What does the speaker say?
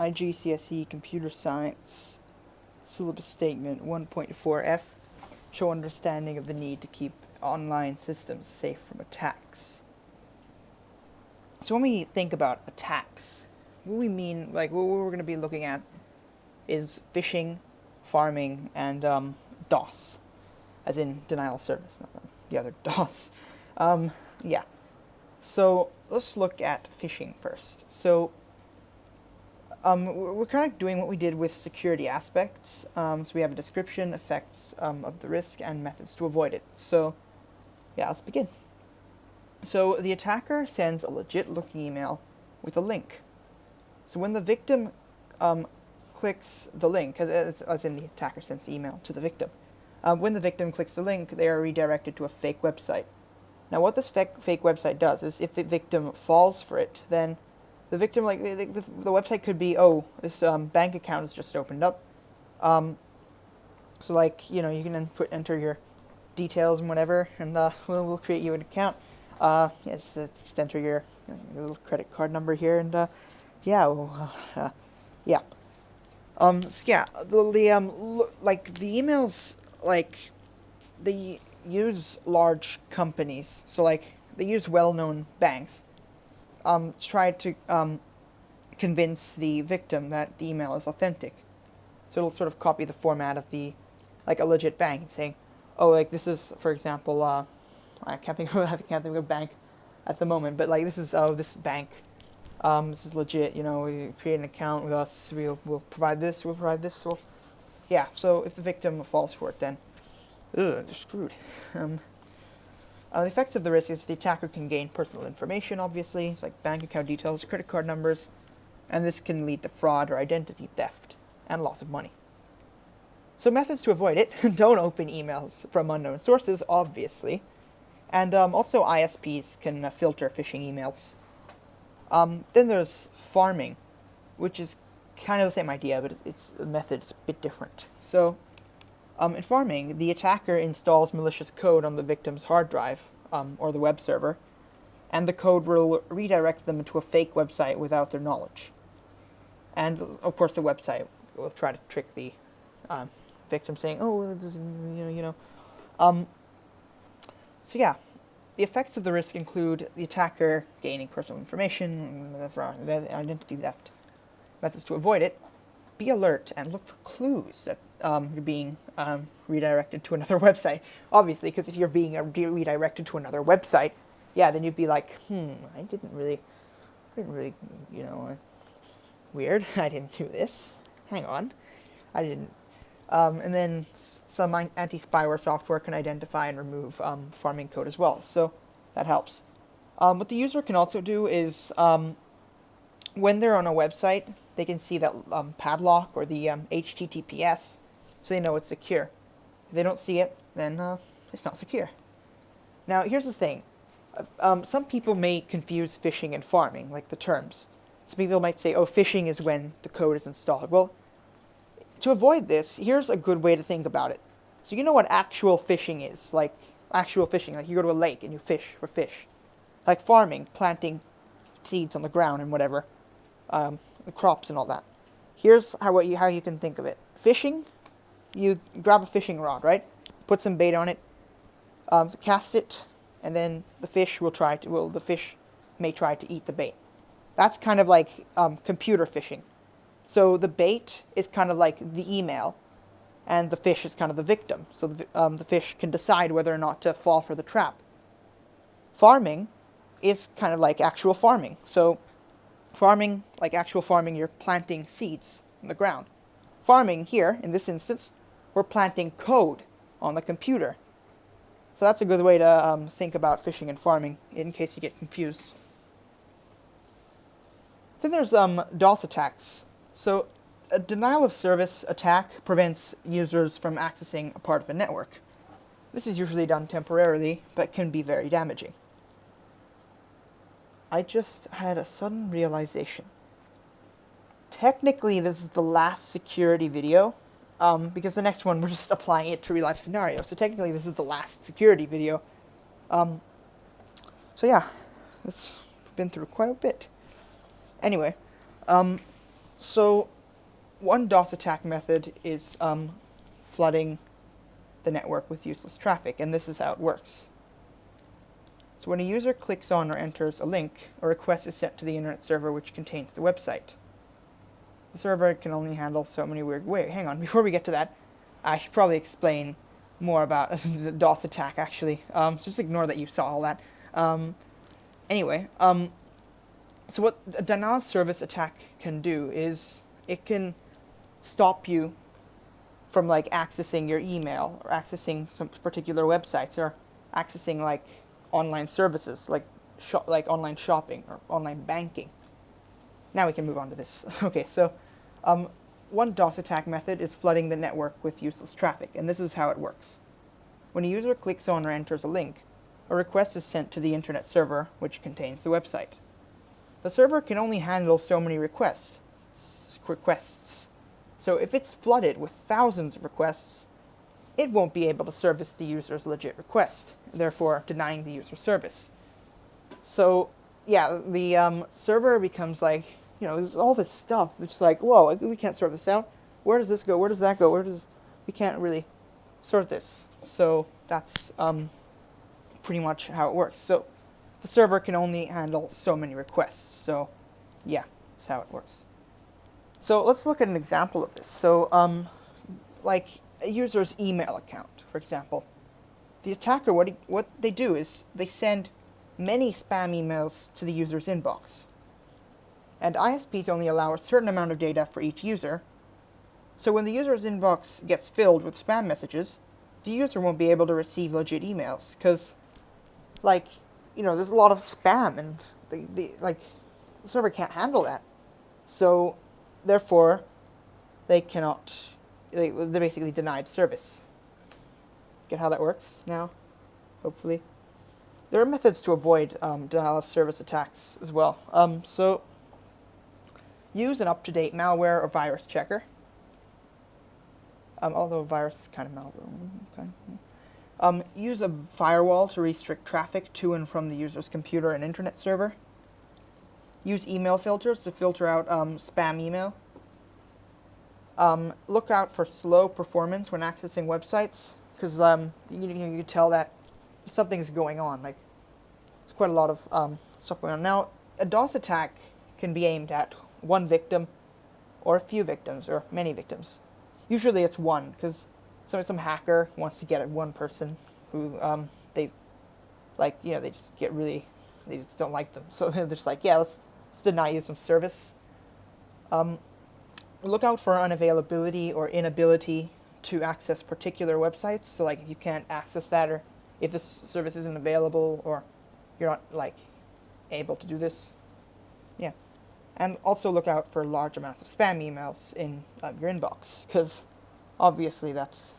IGCSE Computer Science Syllabus Statement 1.4F show understanding of the need to keep online systems safe from attacks. So when we think about attacks, what we mean, like what we're going to be looking at is phishing, pharming, and DoS, as in denial of service, not the other DoS. Yeah. So let's look at phishing first. So we're kind of doing what we did with security aspects. So we have a description, effects of the risk, and methods to avoid it. So yeah, let's begin. So the attacker sends a legit-looking email with a link. So when the victim clicks the link, as in the attacker sends the email to the victim, when the victim clicks the link, they are redirected to a fake website. Now, what this fake website does is, if the victim falls for it, then the victim, like the website could be, oh, this bank account is just opened up. So, like, you know, you can then enter your details and whatever, and we'll create you an account. Yeah, just enter your little credit card number here, and yeah, yeah. So yeah, like the emails, like they use large companies, so like they use well-known banks, to try to convince the victim that the email is authentic. So it'll sort of copy the format of like a legit bank, and saying, oh, like this is, for example, I can't think of a bank at the moment, but like this is this bank. This is legit, you know, we create an account with us, we'll provide this, yeah, so if the victim falls for it, then, they're screwed. The effects of the risk is the attacker can gain personal information, obviously, like bank account details, credit card numbers, and this can lead to fraud or identity theft, and loss of money. So methods to avoid it: don't open emails from unknown sources, obviously, and also ISPs can filter phishing emails. Then there's pharming, which is kind of the same idea, but the method's a bit different. So, in pharming, the attacker installs malicious code on the victim's hard drive, or the web server, and the code will redirect them to a fake website without their knowledge. And, of course, the website will try to trick the victim, saying, oh, this is, you know. So yeah. The effects of the risk include the attacker gaining personal information, identity theft. Methods to avoid it: be alert and look for clues that you're being redirected to another website. Obviously, because if you're being redirected to another website, yeah, then you'd be like, I didn't really, you know, weird. I didn't do this. Hang on, I didn't. And then some anti-spyware software can identify and remove pharming code as well, so that helps. What the user can also do is, when they're on a website, they can see that padlock or the HTTPS, so they know it's secure. If they don't see it, then it's not secure. Now, here's the thing. Some people may confuse phishing and pharming, like the terms. Some people might say, oh, phishing is when the code is installed. Well, to avoid this, here's a good way to think about it. So you know what actual fishing is, like actual fishing, like you go to a lake and you fish for fish. Like farming, planting seeds on the ground and whatever, crops and all that. Here's how you can think of it. Fishing, you grab a fishing rod, right? Put some bait on it, cast it, and then the fish may try to eat the bait. That's kind of like computer fishing. So the bait is kind of like the email, and the fish is kind of the victim. So the fish can decide whether or not to fall for the trap. Pharming is kind of like actual farming. So farming, like actual farming, you're planting seeds in the ground. Farming here, in this instance, we're planting code on the computer. So that's a good way to think about phishing and pharming, in case you get confused. Then there's DoS attacks. So, a denial of service attack prevents users from accessing a part of a network. This is usually done temporarily, but can be very damaging. I just had a sudden realization. Technically, this is the last security video, because the next one we're just applying it to real-life scenarios. So technically, this is the last security video. So yeah, it's been through quite a bit. Anyway, So one DoS attack method is flooding the network with useless traffic, and this is how it works. So when a user clicks on or enters a link, a request is sent to the internet server which contains the website. The server can only handle so many weird ways. Hang on, before we get to that, I should probably explain more about the DoS attack, actually. So just ignore that you saw all that. Anyway, so what a denial of service attack can do is it can stop you from like accessing your email or accessing some particular websites or accessing like online services like online shopping or online banking. Now we can move on to this. Okay, so one DoS attack method is flooding the network with useless traffic, and this is how it works. When a user clicks on or enters a link, a request is sent to the internet server, which contains the website. The server can only handle so many requests. So if it's flooded with thousands of requests, it won't be able to service the user's legit request, therefore denying the user service. So yeah, the server becomes like, there's all this stuff. It's like, whoa, we can't sort this out. Where does this go? Where does that go? We can't really sort this. So that's pretty much how it works. So the server can only handle so many requests. So yeah, that's how it works. So let's look at an example of this. So like a user's email account, for example. The attacker, what they do is they send many spam emails to the user's inbox. And ISPs only allow a certain amount of data for each user. So when the user's inbox gets filled with spam messages, the user won't be able to receive legit emails because, there's a lot of spam and the server can't handle that. So therefore, they're basically denied service. Get how that works now? Hopefully. There are methods to avoid denial of service attacks as well. So use an up-to-date malware or virus checker. Although virus is kind of malware. Okay. Use a firewall to restrict traffic to and from the user's computer and internet server. Use email filters to filter out spam email. Look out for slow performance when accessing websites, because you can tell that something's going on. Like, there's quite a lot of stuff going on. Now, a DoS attack can be aimed at one victim, or a few victims, or many victims. Usually it's one, because some hacker wants to get at one person who they just don't like them. So they're just like, yeah, let's deny you some service. Look out for unavailability or inability to access particular websites. So like if you can't access that, or if this service isn't available, or you're not able to do this. Yeah. And also look out for large amounts of spam emails in your inbox, because obviously that's